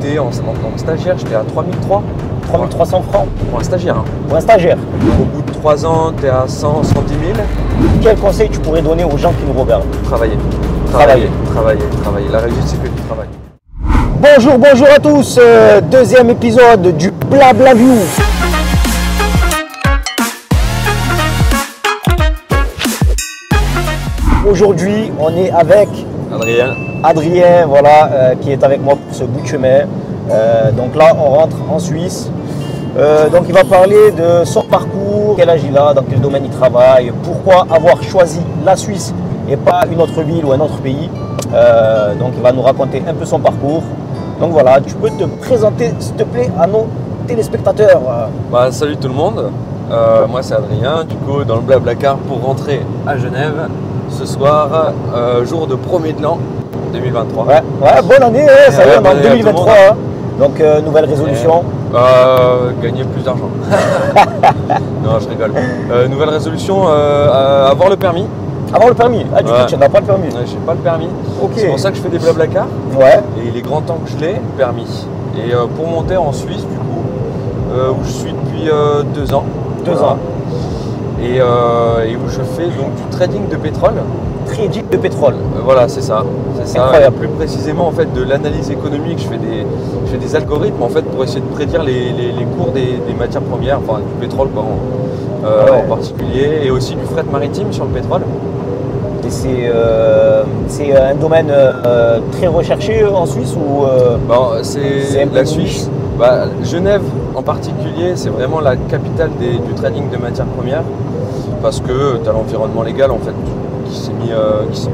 j'étais en stagiaire, j'étais à 3300. 3300 francs Pour un stagiaire. Hein. pour un stagiaire. Au bout de 3 ans, tu es à 100, 110 000. Quel conseil tu pourrais donner aux gens qui nous regardent? Travailler. La réussite, c'est que du travail. Bonjour à tous, deuxième épisode du Blabla View. Aujourd'hui, on est avec Adrien, voilà, qui est avec moi pour ce bout de chemin. Donc là, on rentre en Suisse. Donc il va parler de son parcours, quel âge il a, dans quel domaine il travaille, pourquoi avoir choisi la Suisse et pas une autre ville ou un autre pays. Donc il va nous raconter un peu son parcours. Donc voilà, tu peux te présenter s'il te plaît à nos téléspectateurs. Salut tout le monde, moi c'est Adrien, du coup dans le Blablacar pour rentrer à Genève ce soir, jour de premier de l'an 2023. Ouais, bonne année, ça y est, on est en 2023. Hein. Donc nouvelle résolution. Gagner plus d'argent. Non, je rigole. Nouvelle résolution, avoir le permis. Avoir le permis. Ah, du coup, tu n'as pas le permis. J'ai pas le permis. Okay. C'est pour ça que je fais des Blablacar. Ouais. Et il est grand temps que je l'ai, permis. Et pour monter en Suisse, du coup, où je suis depuis 2 ans. 2 ans. Et où je fais donc du trading de pétrole. Trading de pétrole. Voilà, c'est ça. Incroyable. Plus précisément, en fait, de l'analyse économique. Je fais des algorithmes en fait pour essayer de prédire les cours des matières premières, enfin du pétrole quoi, en particulier, et aussi du fret maritime sur le pétrole. Et c'est un domaine très recherché en Suisse ou c'est la Suisse. Genève en particulier, c'est vraiment la capitale du trading de matières premières parce que tu as l'environnement légal en fait qui s'est mis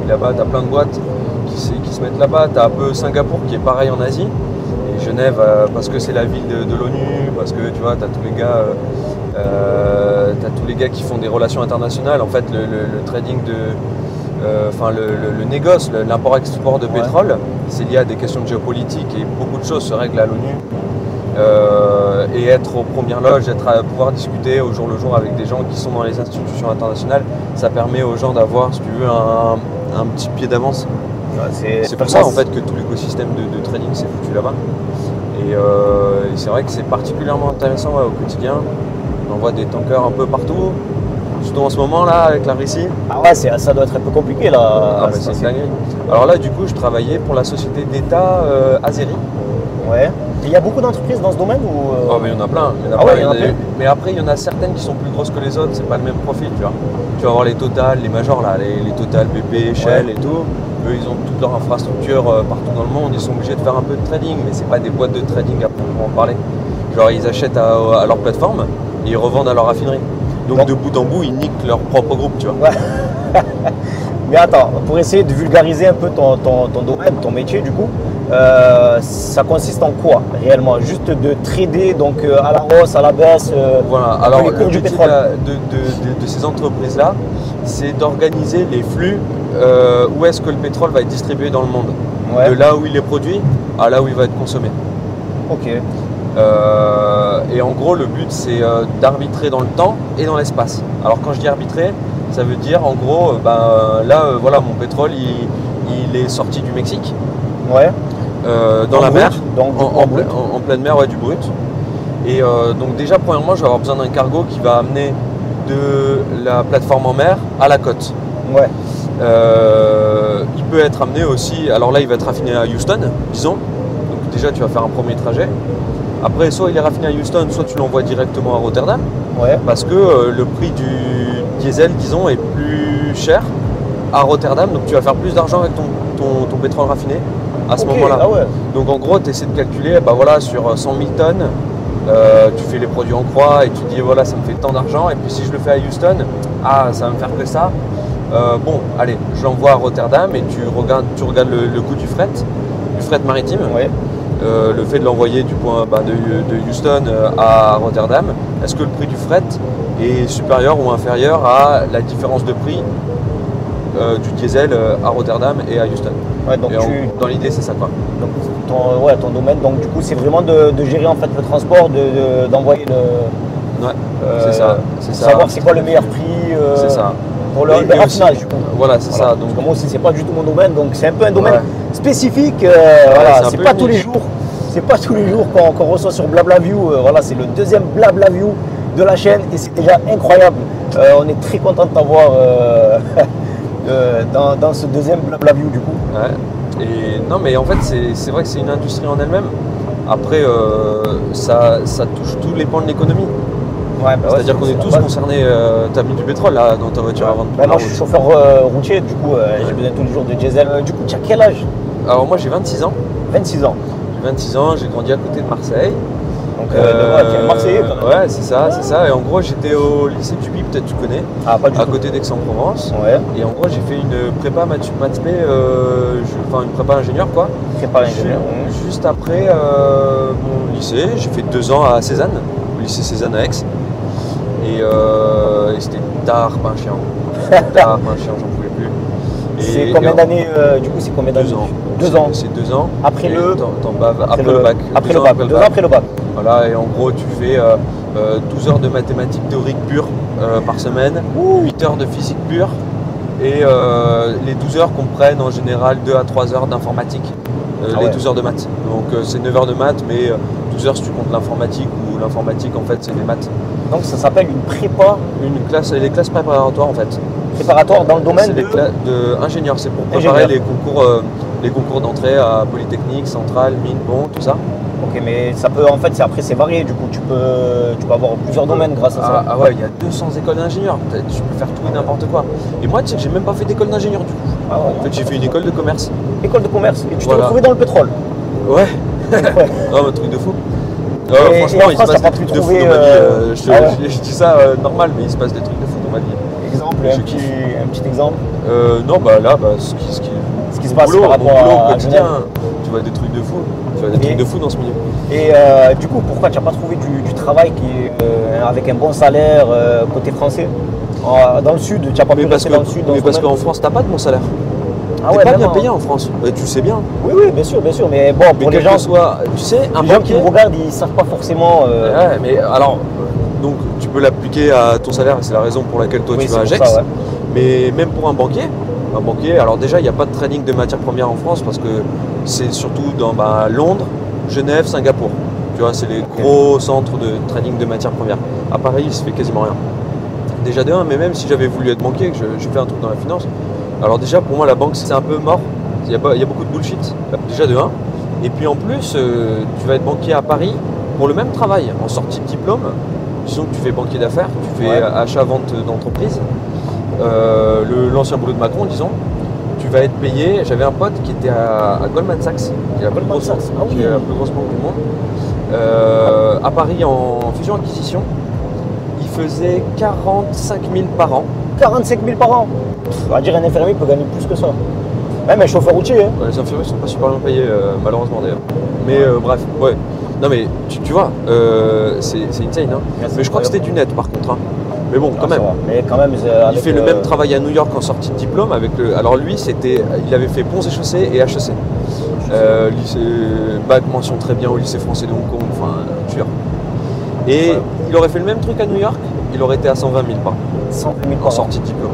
là-bas. Tu as plein de boîtes qui se mettent là-bas. Tu as un peu Singapour qui est pareil en Asie. Et Genève, parce que c'est la ville de l'ONU, parce que tu vois, tu as tous les gars qui font des relations internationales. En fait, le trading le négoce, l'import-export de pétrole, c'est lié à des questions de géopolitique et beaucoup de choses se règlent à l'ONU. Et être aux premières loges, pouvoir discuter au jour le jour avec des gens qui sont dans les institutions internationales, ça permet aux gens d'avoir, si tu veux, un petit pied d'avance. C'est pour ça en fait que tout l'écosystème de trading s'est foutu là-bas. Et c'est vrai que c'est particulièrement intéressant au quotidien. On voit des tankers un peu partout. Surtout en ce moment là avec la Russie. Ah ouais, ça doit être un peu compliqué là. C'est dingue. Alors là du coup je travaillais pour la société d'État Azeri. Ouais. Il y a beaucoup d'entreprises dans ce domaine ou mais il y en a plein. Mais après il y en a certaines qui sont plus grosses que les autres, c'est pas le même profil, tu vois. Tu vas avoir les Total, les majors là, les Total, BP, Shell et tout. Eux ils ont toute leur infrastructure partout dans le monde, ils sont obligés de faire un peu de trading, mais c'est pas des boîtes de trading à proprement parler. Genre ils achètent à leur plateforme et ils revendent à leur raffinerie. Donc de bout en bout, ils niquent leur propre groupe, tu vois. Ouais. Mais attends, pour essayer de vulgariser un peu ton domaine, ton métier du coup, ça consiste en quoi réellement? Juste de trader donc à la hausse, à la baisse, voilà. Alors les cours du pétrole de ces entreprises-là, c'est d'organiser les flux où est-ce que le pétrole va être distribué dans le monde. Ouais. De là où il est produit à là où il va être consommé. Ok. Et en gros, le but, c'est d'arbitrer dans le temps et dans l'espace. Alors quand je dis arbitrer, ça veut dire en gros, voilà, mon pétrole, il est sorti du Mexique. Ouais. Dans la mer, donc en pleine mer, ouais, du brut. Et donc déjà, premièrement, je vais avoir besoin d'un cargo qui va amener de la plateforme en mer à la côte. Ouais. Il peut être amené aussi, alors là, il va être raffiné à Houston, disons. Donc déjà, tu vas faire un premier trajet. Après, soit il est raffiné à Houston, soit tu l'envoies directement à Rotterdam. Ouais. Parce que le prix du diesel, disons, est plus cher à Rotterdam. Donc tu vas faire plus d'argent avec ton pétrole raffiné à ce moment-là. Ah ouais. Donc en gros, tu essaies de calculer, sur 100 000 tonnes, tu fais les produits en croix et tu dis, voilà, ça me fait tant d'argent. Et puis si je le fais à Houston, ça va me faire que ça. Allez, je l'envoie à Rotterdam et tu regardes le coût du fret maritime. Ouais. Le fait de l'envoyer du point de Houston à Rotterdam, est-ce que le prix du fret est supérieur ou inférieur à la différence de prix du diesel à Rotterdam et à Houston? Ouais, donc dans l'idée, c'est ça quoi. Donc ton domaine, donc du coup, c'est vraiment de gérer en fait le transport, d'envoyer le. Ouais, c'est ça. Savoir c'est quoi le meilleur prix. C'est ça. Pour le raffinage, du coup. Voilà, c'est ça. Donc, parce que moi aussi, c'est pas du tout mon domaine, donc c'est un peu un domaine spécifique. C'est pas tous les jours. c'est pas tous les jours qu'on reçoit sur BlablaView. Voilà, c'est le deuxième BlablaView de la chaîne et c'est déjà incroyable. On est très content de t'avoir dans ce deuxième BlablaView du coup. Ouais. Et non, mais en fait, c'est vrai que c'est une industrie en elle-même. Après, ça touche tous les pans de l'économie. Ouais, bah c'est-à-dire qu'on est tous concernés. Tu as mis du pétrole là dans ta voiture avant de prendre moi, je suis chauffeur routier, du coup, j'ai besoin tous les jours de diesel. Du coup, tu as quel âge? Alors, moi, j'ai 26 ans. 26 ans. J'ai 26 ans, j'ai grandi à côté de Marseille. Donc, tu es Marseillais quand même. Ouais, c'est ça. Et en gros, j'étais au lycée du Puy, peut-être tu connais. Ah, pas du tout. À côté d'Aix-en-Provence. Ouais. Et en gros, j'ai fait une prépa maths spé, enfin une prépa ingénieur quoi. Prépa ingénieur. Juste après mon lycée, j'ai fait 2 ans à Cézanne, au lycée Cézanne à Aix. Et c'était tard, pas un chien. Tard, pas un chien, j'en pouvais plus. C'est combien d'années du coup, c'est combien d'années? 2 ans. 2 ans. C'est 2 ans. Après le. T'en baves après le bac. Après le bac. 2 ans après le bac. Voilà, et en gros, tu fais 12 heures de mathématiques théoriques pures par semaine, 8 heures de physique pure, et les 12 heures comprennent en général 2 à 3 heures d'informatique, les 12 heures de maths. Donc c'est 9 heures de maths, mais 12 heures si tu comptes l'informatique, ou l'informatique en fait c'est des maths. Donc ça s'appelle une prépa? Les classes préparatoires en fait. Préparatoire dans le domaine de ingénieur, c'est pour préparer les concours d'entrée à Polytechnique, Centrale, Mines, Bon, tout ça. Ok, mais ça peut, en fait, après c'est varié, du coup, tu peux avoir plusieurs domaines grâce à ça. Ah ouais, il y a 200 écoles d'ingénieurs, tu peux faire tout et n'importe quoi. Et moi, tu sais que j'ai même pas fait d'école d'ingénieur du coup. Ah ouais, en fait, j'ai fait une école de commerce. École de commerce, et tu t'es retrouvé dans le pétrole? Ouais. Non, un truc de fou. Franchement, il se passe des trucs de fou dans ma vie. Je dis ça normal, mais il se passe des trucs de fou dans ma vie. Exemple, un petit exemple? Non, bah là, ce qui se passe par rapport au quotidien, tu vois des trucs de fou. Tu vois des trucs de fou dans ce milieu. Et du coup, pourquoi tu n'as pas trouvé du travail avec un bon salaire côté français? Dans le sud, tu n'as pas pu rester dans le sud? Mais parce qu'en France, tu n'as pas de bon salaire. Ah t'es pas bien payé en France, tu sais bien. Oui, bien sûr, mais bon, pour les gens, tu sais, les gens qui nous regardent, ils ne savent pas forcément. Ouais, mais alors, donc tu peux l'appliquer à ton salaire, c'est la raison pour laquelle toi tu vas à Gex. Ça, ouais. Mais même pour un banquier, alors déjà, il n'y a pas de trading de matières premières en France parce que c'est surtout dans Londres, Genève, Singapour. Tu vois, c'est les gros centres de trading de matières premières. À Paris, il se fait quasiment rien. Déjà de 1, mais même si j'avais voulu être banquier, que je fais un truc dans la finance, alors déjà pour moi la banque c'est un peu mort, il y a beaucoup de bullshit, déjà de 1. Et puis en plus, tu vas être banquier à Paris pour le même travail, en sortie de diplôme. Disons que tu fais banquier d'affaires, tu fais achat-vente d'entreprise, l'ancien boulot de Macron disons. Tu vas être payé, j'avais un pote qui était à Goldman Sachs, qui est la plus grosse banque du monde, à Paris en fusion-acquisition. Il faisait 45 000 par an. 45 000 par an? On va dire un infirmier peut gagner plus que ça. Même un chauffeur routier. Hein. Ouais, les infirmiers sont pas super bien payés, malheureusement d'ailleurs. Mais bref, ouais. Non mais tu vois, c'est insane. Hein. Mais je crois que c'était du net par contre. Hein. Mais bon, quand même. Mais quand même, il fait le même travail à New York en sortie de diplôme. Alors lui, il avait fait Ponts et Chaussées et HEC. Lycée, bac mention très bien au lycée français de Hong Kong, enfin, tueur. Et il aurait fait le même truc à New York, il aurait été à 120 000 par an. 120 000 par en sortie de diplôme.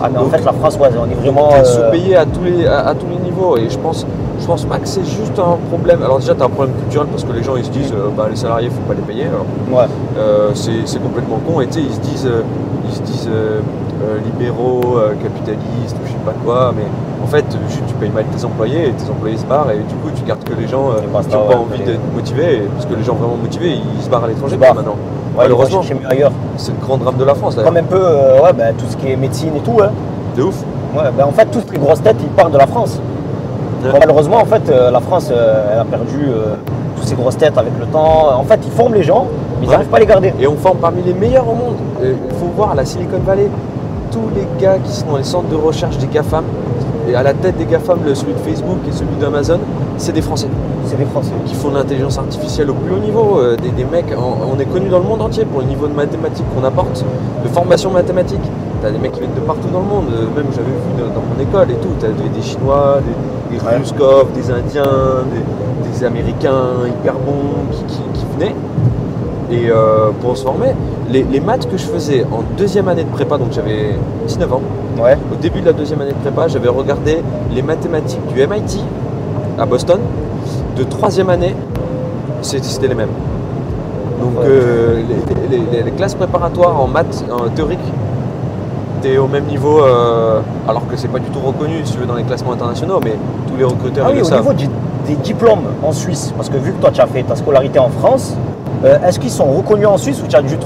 Ah mais donc, en fait la France, on est vraiment sous-payé à tous les niveaux et je pense pas que c'est juste un problème. Alors déjà tu as un problème culturel parce que les gens ils se disent les salariés il faut pas les payer. Alors, c'est complètement con et tu sais ils se disent libéraux, capitalistes ou je sais pas quoi, mais en fait juste tu payes mal tes employés et tes employés se barrent et du coup tu gardes que les gens qui n'ont pas envie d'être motivés parce que les gens vraiment motivés ils se barrent à l'étranger maintenant. Malheureusement, c'est le grand drame de la France d'ailleurs. Comme un peu tout ce qui est médecine et tout. Hein. De ouf. En fait, toutes les grosses têtes, ils partent de la France. Ouais. Bon, malheureusement, en fait, la France, elle a perdu toutes ces grosses têtes avec le temps. En fait, ils forment les gens, mais ils n'arrivent pas à les garder. Et on forme parmi les meilleurs au monde. Il faut voir la Silicon Valley, tous les gars qui sont dans les centres de recherche des GAFAM, et à la tête des GAFAM, celui de Facebook et celui d'Amazon, c'est des Français. C'est des Français. Qui font de l'intelligence artificielle au plus haut niveau. Des mecs, on est connus dans le monde entier pour le niveau de mathématiques qu'on apporte, de formation mathématique. T'as des mecs qui viennent de partout dans le monde, même j'avais vu dans mon école et tout. T'as des Chinois, des Ruskov, des Indiens, des Américains hyper bons qui venaient. Et pour se former, les maths que je faisais en deuxième année de prépa, donc j'avais 19 ans, au début de la deuxième année de prépa, j'avais regardé les mathématiques du MIT à Boston de 3e année, c'était les mêmes. Donc les classes préparatoires en maths théorique, tu es au même niveau, alors que c'est pas du tout reconnu si tu veux dans les classements internationaux, mais tous les recruteurs le savent. Au niveau des diplômes en Suisse, parce que vu que toi tu as fait ta scolarité en France, est-ce qu'ils sont reconnus en Suisse ou tu as dû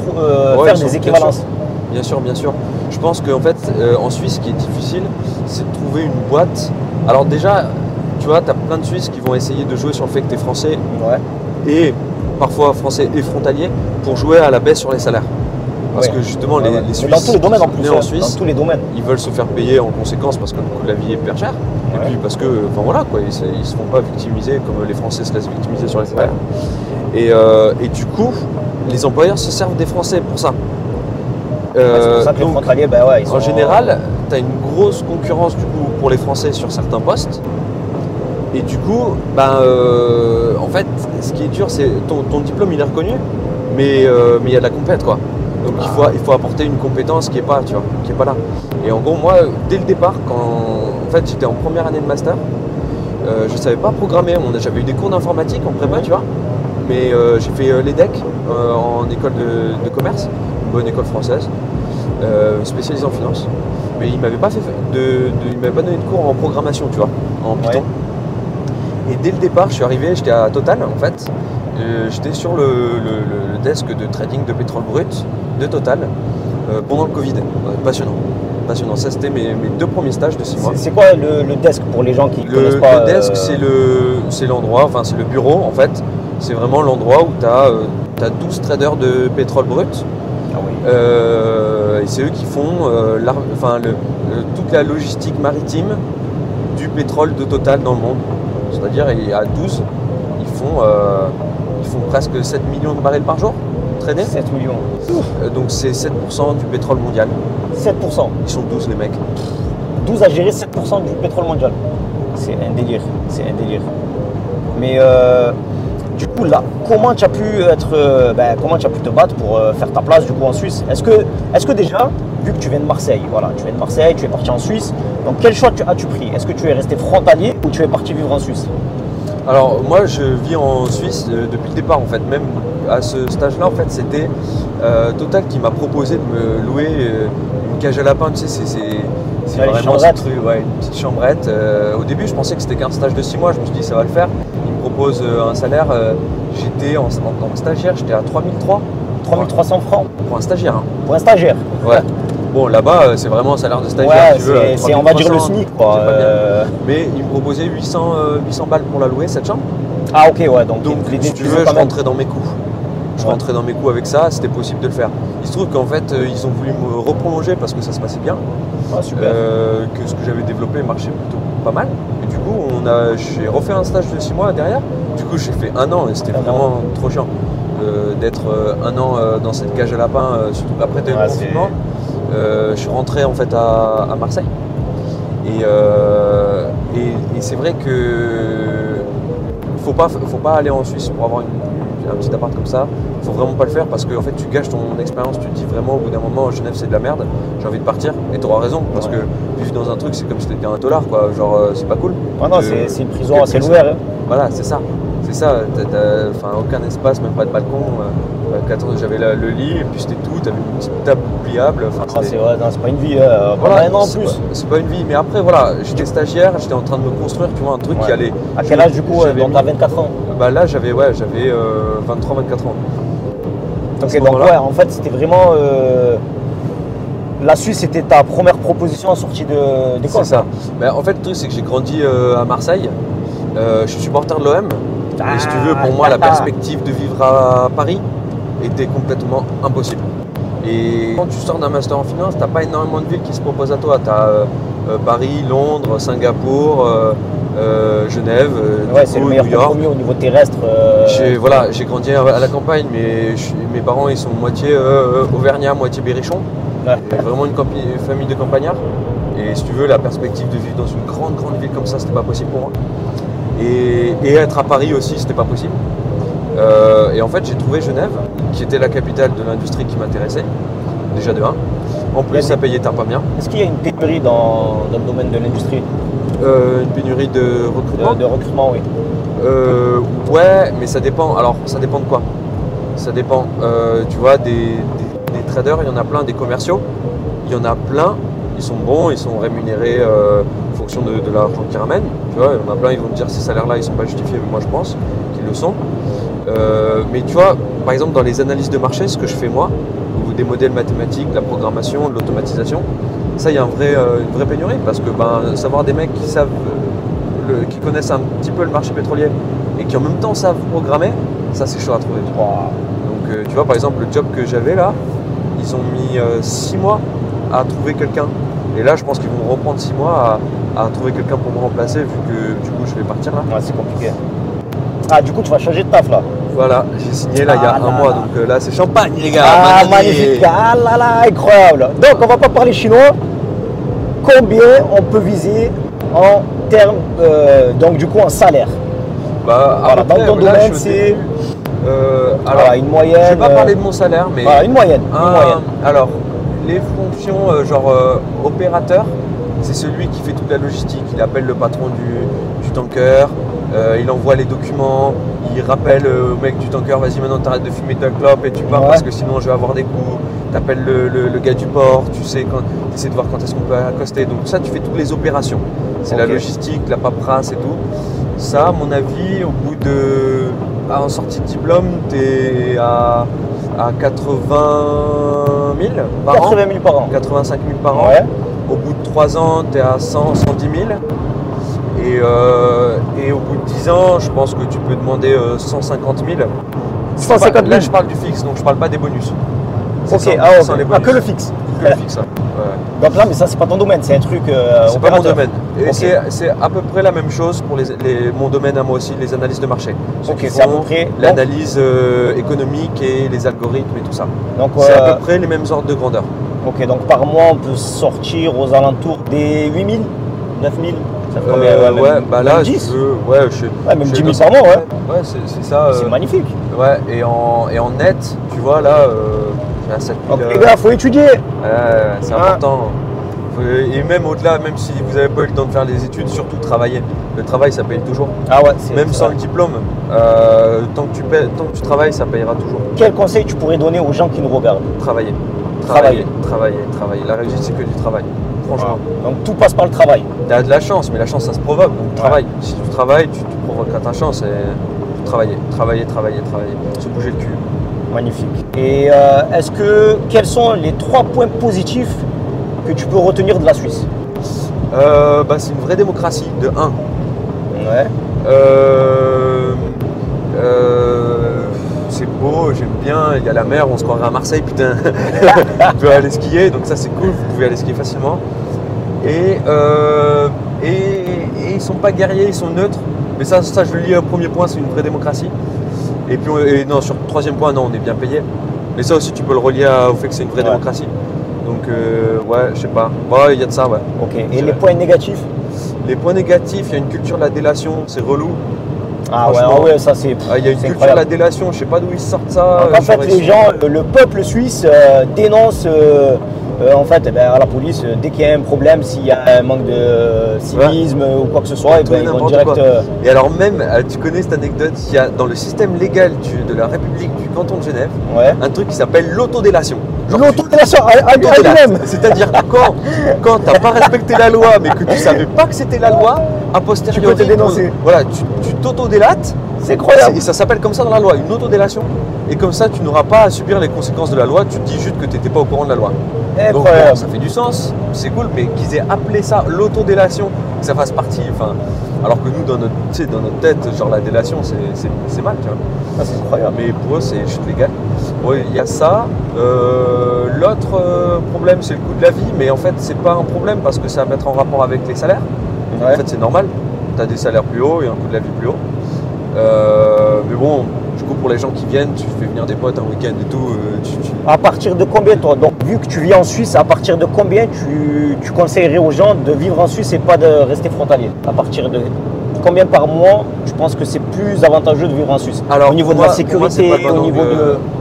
faire des équivalences? Bien sûr. Je pense qu'en fait, en Suisse, ce qui est difficile, c'est de trouver une boîte. Alors déjà, tu vois, tu as plein de Suisses qui vont essayer de jouer sur le fait que tu es français et parfois français et frontalier pour jouer à la baisse sur les salaires. Parce que justement, les Suisses, dans tous les domaines en plus, en Suisse, dans tous les domaines, ils veulent se faire payer en conséquence parce que le coût de la vie est hyper cher. Et puis parce que, enfin voilà, quoi, ils se font pas victimiser comme les Français se laissent victimiser sur les salaires. Et du coup, les employeurs se servent des Français pour ça. C'est pour ça que les frontaliers, ils sont... En général, tu as une grosse concurrence du coup pour les Français sur certains postes. Et du coup, en fait, ce qui est dur, c'est ton diplôme, il est reconnu, mais il y a de la compète, quoi. Donc il faut apporter une compétence qui est pas, tu vois, qui est pas là. Et en gros, moi, dès le départ, en fait, j'étais en première année de master, je savais pas programmer. J'avais eu des cours d'informatique en prépa, tu vois, mais j'ai fait l'EDEC en école de commerce, une bonne école française, spécialisée en finance. Mais il m'avait pas donné de cours en programmation, tu vois, en Python. Et dès le départ, je suis arrivé, j'étais à Total en fait. J'étais sur le desk de trading de pétrole brut de Total pendant le Covid. Passionnant. Ça, c'était mes 2 premiers stages de 6 mois. C'est quoi le desk pour les gens qui ne connaissent pas? Le desk, c'est l'endroit, enfin c'est le bureau en fait. C'est vraiment l'endroit où tu as 12 traders de pétrole brut. Et c'est eux qui font toute la logistique maritime du pétrole de Total dans le monde. C'est-à-dire, à 12, ils font presque 7 millions de barils par jour traînés. 7 millions. Donc c'est 7% du pétrole mondial. 7%. Ils sont 12 les mecs. 12 à gérer 7% du pétrole mondial. C'est un délire. Mais du coup là, comment tu as pu te battre pour faire ta place du coup en Suisse? Est-ce que déjà, vu que tu viens de Marseille, tu es parti en Suisse, donc quel choix as-tu pris? Est-ce que tu es resté frontalier ou tu es parti vivre en Suisse? Alors moi je vis en Suisse depuis le départ en fait, même à ce stage-là en fait c'était Total qui m'a proposé de me louer une cage à lapin, tu sais, c'est vraiment ce truc, une petite chambrette. Au début je pensais que c'était qu'un stage de 6 mois, je me suis dit ça va le faire. Il me propose un salaire, j'étais en stagiaire, j'étais à 3300 francs. Pour un stagiaire. Pour un stagiaire. Ouais. Bon, là-bas, c'est vraiment un salaire de stagiaire. C'est on va dire le SMIC, quoi. Mais il me proposait 800 balles pour la louer, cette chambre. Ah, ok, ouais. Donc si tu veux, je rentrais dans mes coûts. Je rentrais dans mes coûts avec ça, c'était possible de le faire. Il se trouve qu'en fait, ils ont voulu me reprolonger parce que ça se passait bien. Ah, super. Que ce que j'avais développé marchait plutôt pas mal. Et du coup, j'ai refait un stage de 6 mois derrière. Du coup, j'ai fait 1 an et c'était vraiment trop chiant d'être 1 an dans cette cage à lapin, surtout après le confinement. Je suis rentré en fait à Marseille et c'est vrai que faut pas aller en Suisse pour avoir un petit appart comme ça. Faut vraiment pas le faire parce que en fait tu gâches ton expérience. Tu te dis vraiment au bout d'un moment Genève c'est de la merde, j'ai envie de partir. Et tu auras raison parce que vivre dans un truc c'est comme si t'étais un tolard quoi. Genre c'est pas cool. Non, c'est une prison assez ouverte. Hein. Voilà, c'est ça. T'as aucun espace, même pas de balcon. J'avais le lit et puis c'était tout. T'avais une petite table pliable. C'est pas une vie. Voilà, non, en plus. C'est pas une vie. Mais après, voilà, j'étais stagiaire, j'étais en train de me construire, tu vois, un truc qui allait. À quel âge du coup? Donc t'as 24 ans. Là, j'avais 23-24 ans. Donc en fait, c'était vraiment. La Suisse, c'était ta première proposition en sortie d'école. C'est ça. Mais en fait, le truc, c'est que j'ai grandi à Marseille. Je suis supporter de l'OM. Et si tu veux, pour moi, la perspective de vivre à Paris était complètement impossible. Et quand tu sors d'un master en finance, t'as pas énormément de villes qui se proposent à toi. Tu as Paris, Londres, Singapour, Genève, c'est le meilleur compromis au niveau terrestre. J'ai grandi à la campagne, mais mes parents ils sont moitié auvergnat, moitié berrichon. Vraiment une famille de campagnards. Et si tu veux, la perspective de vivre dans une grande ville comme ça, c'était pas possible pour moi. Et être à Paris aussi, c'était pas possible. Et en fait, j'ai trouvé Genève, qui était la capitale de l'industrie qui m'intéressait, déjà de 1. En plus, ça payait pas bien. Est-ce qu'il y a une pénurie dans le domaine de l'industrie? Une pénurie de recrutement. De recrutement, oui. Ouais, mais ça dépend. Alors, ça dépend de quoi? Ça dépend. Tu vois, des traders, il y en a plein, des commerciaux, il y en a plein. Ils sont bons, ils sont rémunérés en fonction de l'argent qu'ils ramènent. Tu vois, il y en a plein, ils vont te dire ces salaires-là, ils ne sont pas justifiés, mais moi je pense qu'ils le sont. Mais tu vois, par exemple, dans les analyses de marché, ce que je fais moi, ou des modèles mathématiques, la programmation, l'automatisation, ça, il y a une vraie pénurie parce que savoir des mecs qui savent, qui connaissent un petit peu le marché pétrolier et qui en même temps savent programmer, ça c'est chaud à trouver. Donc, tu vois, par exemple, le job que j'avais là, ils ont mis 6 mois à trouver quelqu'un. Et là, je pense qu'ils vont reprendre 6 mois à trouver quelqu'un pour me remplacer, vu que du coup, je vais partir là. Ouais, c'est compliqué. Ah, du coup, tu vas changer de taf là? Voilà, j'ai signé là il y a un mois, donc là, c'est champagne, les gars. Ah, magnifique. Ah là là, incroyable. Donc, on va pas parler chinois. Combien on peut viser en termes, donc du coup, en salaire? Voilà, dans ton domaine, c'est alors, une moyenne. Je vais pas parler de mon salaire, mais une moyenne. Alors, les fonctions opérateur, c'est celui qui fait toute la logistique. Il appelle le patron du tanker, il envoie les documents, il rappelle au mec du tanker, vas-y maintenant t'arrêtes de fumer ta clope et tu pars parce que sinon je vais avoir des coups. Tu appelles le gars du port, tu essaies de voir quand est-ce qu'on peut accoster. Donc ça, tu fais toutes les opérations. C'est la logistique, la paperasse et tout. Ça, à mon avis, au bout en sortie de diplôme, tu es à 80 000 par an. 80 000 par an. 85 000 par an. Ouais. Au bout de 3 ans, tu es à 100, 110 000. Et au bout de 10 ans, je pense que tu peux demander 150 000. 150 000. Là, je parle du fixe, donc je parle pas des bonus. Ok, sans les bonus. que le fixe. Que le fixe, ouais. Donc là, mais ça, c'est pas ton domaine, c'est un truc c'est pas mon domaine. Et okay. C'est à peu près la même chose pour mon domaine à moi aussi, les analyses de marché. Ok, c'est à peu près l'analyse économique et les algorithmes et tout ça. Donc c'est à peu près les mêmes ordres de grandeur. Ok, donc par mois, on peut sortir aux alentours des 8 000, 9 000. Là, 10. Même 10 000 par mois, ouais. Ouais, c'est ça. C'est magnifique. Ouais, et en net, tu vois, là, j'ai 7 000. Donc les gars, faut étudier. C'est important. Et même au-delà, même si vous n'avez pas eu le temps de faire les études, surtout travailler. Le travail, ça paye toujours. Ah ouais, même sans le diplôme, tant que tu travailles, ça payera toujours. Quel conseil tu pourrais donner aux gens qui nous regardent? Travailler. La réussite, c'est que du travail. Franchement. Donc tout passe par le travail. Tu as de la chance, mais la chance, ça se provoque. Donc travaille. Si tu travailles, tu provoqueras ta chance. Et travailler. Se bouger le cul. Magnifique. Et quels sont les 3 points positifs que tu peux retenir de la Suisse? C'est une vraie démocratie, de 1. Ouais. C'est beau, j'aime bien, il y a la mer, on se croirait à Marseille, putain. Tu peux aller skier, donc ça c'est cool, vous pouvez aller skier facilement. Et ils sont pas guerriers, ils sont neutres. Mais ça je le lis au premier point, c'est une vraie démocratie. Et puis sur le 3e point, non, on est bien payé. Mais ça aussi tu peux le relier au fait que c'est une vraie démocratie. Donc je sais pas. Il y a de ça, ouais. Ok. Et les points négatifs? Les points négatifs, il y a une culture de la délation, c'est relou. Ah ouais, ça c'est. Il y a une culture de la délation, je sais pas d'où ils sortent ça. Donc, en fait, les gens, le peuple suisse dénonce à la police dès qu'il y a un problème, s'il y a un manque de civisme ou quoi que ce soit, ils vont direct. Et alors même, tu connais cette anecdote, il y a dans le système légal de la République du canton de Genève, un truc qui s'appelle l'autodélation. L'autodélation à lui-même. C'est-à-dire que quand tu n'as pas respecté la loi, mais que tu ne savais pas que c'était la loi, a posteriori, tu peux te dénoncer. Tu t'autodélates. C'est incroyable. Et ça s'appelle comme ça dans la loi, une autodélation. Et comme ça, tu n'auras pas à subir les conséquences de la loi. Tu te dis juste que tu n'étais pas au courant de la loi. Donc ça fait du sens, c'est cool, mais qu'ils aient appelé ça l'autodélation, que ça fasse partie. Alors que nous, dans notre tête, genre la délation, c'est mal, tu vois. Ah, c'est incroyable. Mais pour eux, c'est juste légal. Il y a ça. L'autre problème, c'est le coût de la vie, mais en fait, c'est pas un problème parce que ça va mettre en rapport avec les salaires. En fait, c'est normal. Tu as des salaires plus hauts et un coût de la vie plus haut. Mais bon, du coup, pour les gens qui viennent, tu fais venir des potes un week-end et tout. À partir de combien, toi? Donc, vu que tu vis en Suisse, à partir de combien tu conseillerais aux gens de vivre en Suisse et pas de rester frontalier? À partir de combien par mois tu penses que c'est plus avantageux de vivre en Suisse? Alors, au niveau de la sécurité, au niveau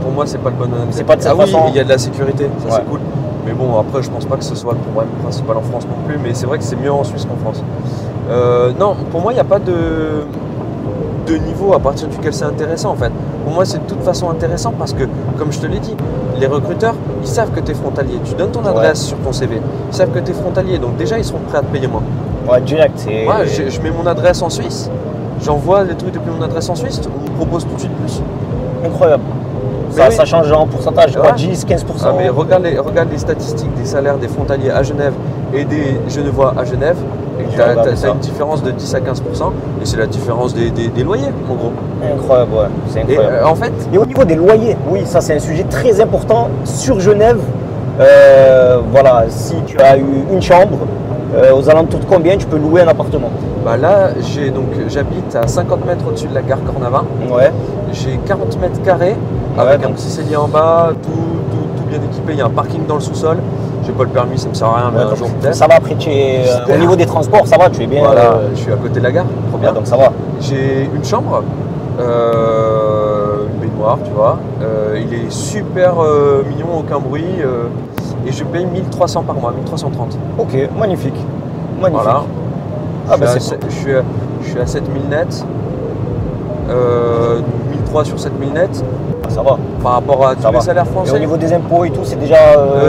Pour moi, c'est pas le bon angle. C'est pas de cette façon. Oui, il y a de la sécurité, ça c'est cool. Mais bon, après, je pense pas que ce soit le problème principal en France non plus. Mais c'est vrai que c'est mieux en Suisse qu'en France. Non, pour moi, il n'y a pas de niveau à partir duquel c'est intéressant en fait. Pour moi, c'est de toute façon intéressant parce que, comme je te l'ai dit, les recruteurs, ils savent que tu es frontalier. Tu donnes ton adresse sur ton CV. Ils savent que tu es frontalier, donc déjà, ils seront prêts à te payer moins. Ouais, direct. Moi, je mets mon adresse en Suisse, j'envoie les trucs depuis mon adresse en Suisse, on me propose tout de suite plus. Incroyable. Ça change en pourcentage, quoi, 10, 15%. Ah, mais regarde les statistiques des salaires des frontaliers à Genève et des Genevois à Genève. Tu as une différence de 10 à 15% et c'est la différence des loyers, en gros. Incroyable, ouais. C'est incroyable. Et, en fait, et au niveau des loyers, oui, ça c'est un sujet très important. Sur Genève, voilà, si tu as eu une chambre, aux alentours de combien tu peux louer un appartement? Bah là, j'habite à 50 mètres au-dessus de la gare Cornavin. Ouais. J'ai 40 mètres carrés avec un petit cellier en bas, tout bien équipé. Il y a un parking dans le sous-sol. J'ai pas le permis, ça me sert à rien, mais un jour peut-être. Ça va après, au niveau des transports, ça va, tu es bien. Voilà, je suis à côté de la gare, trop bien. Ouais, donc ça va. J'ai une chambre, une baignoire, tu vois. Il est super mignon, aucun bruit. Et je paye 1300 par mois, 1330. Ok, magnifique. Magnifique. Voilà. Ah bah je suis à 7000 net. 1300 sur 7000 net. Ça va. Par rapport à tous les salaires français. Et au niveau des impôts et tout, c'est déjà.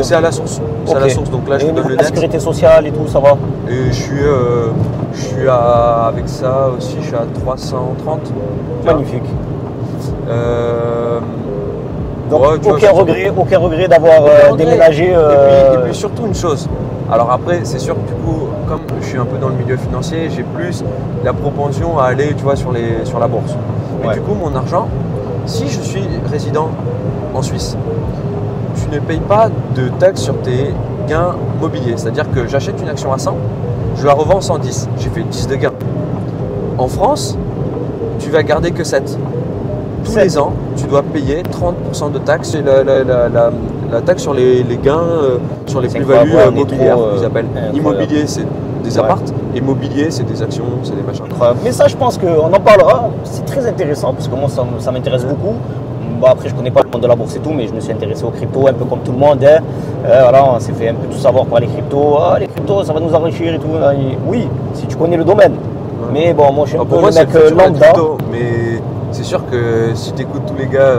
C'est à la source. C'est à la source. Donc là, je te donne le net. La sécurité sociale et tout, ça va. Et je suis avec ça aussi, je suis à 330. Magnifique. Donc ouais, aucun regret d'avoir déménagé. Et puis surtout une chose. Alors après, c'est sûr que du coup, comme je suis un peu dans le milieu financier, j'ai plus la propension à aller, tu vois, sur la bourse. Mais du coup, mon argent, si je suis résident en Suisse, tu ne payes pas de taxes sur tes gains mobiliers. C'est-à-dire que j'achète une action à 100, je la revends 110. J'ai fait 10 de gains. En France, tu vas garder que 7. Tous les ans, tu dois payer 30% de taxes. C'est la taxe sur les gains, sur les plus-values mobilières, qu'ils appellent. Immobilier, c'est des appartes, et mobilier, c'est des actions, c'est des machins. Mais ça, je pense qu'on en parlera. C'est très intéressant, parce que moi, ça m'intéresse beaucoup. Bon, après, je connais pas le monde de la bourse et tout, mais je me suis intéressé aux cryptos, un peu comme tout le monde. Hein. Voilà, on s'est fait un peu tout savoir par les cryptos. Ah, les cryptos, ça va nous enrichir et tout. Oui, si tu connais le domaine. Ouais. Mais bon, moi, je suis un peu le mec lambda. Mais c'est sûr que si tu écoutes tous les gars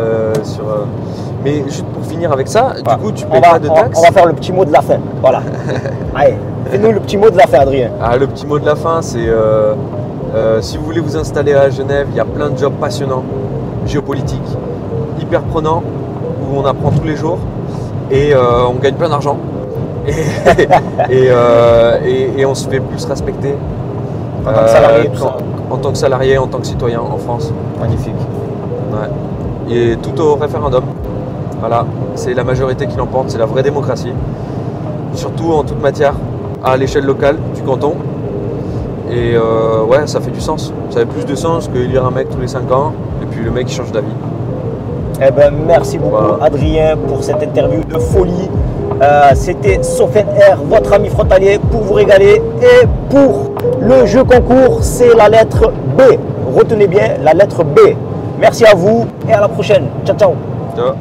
mais juste pour finir avec ça, du coup, tu payes pas de taxes. On va faire le petit mot de la fin. Voilà. Allez, fais-nous le petit mot de la fin, Adrien. Ah, le petit mot de la fin, c'est si vous voulez vous installer à Genève, il y a plein de jobs passionnants, géopolitiques, hyper prenants, où on apprend tous les jours et on gagne plein d'argent. Et on se fait plus respecter. En tant que salarié, en tant que salarié, en tant que citoyen en France. Magnifique. Ouais. Et tout au référendum. Voilà, c'est la majorité qui l'emporte, c'est la vraie démocratie. Surtout en toute matière, à l'échelle locale du canton. Et ouais, ça fait du sens. Ça fait plus de sens que lire un mec tous les 5 ans et puis le mec qui change d'avis. Eh ben, merci beaucoup, Adrien, pour cette interview de folie. C'était Sofiane R, votre ami frontalier, pour vous régaler. Et pour le jeu concours, c'est la lettre B. Retenez bien la lettre B. Merci à vous et à la prochaine. Ciao, ciao. Ciao.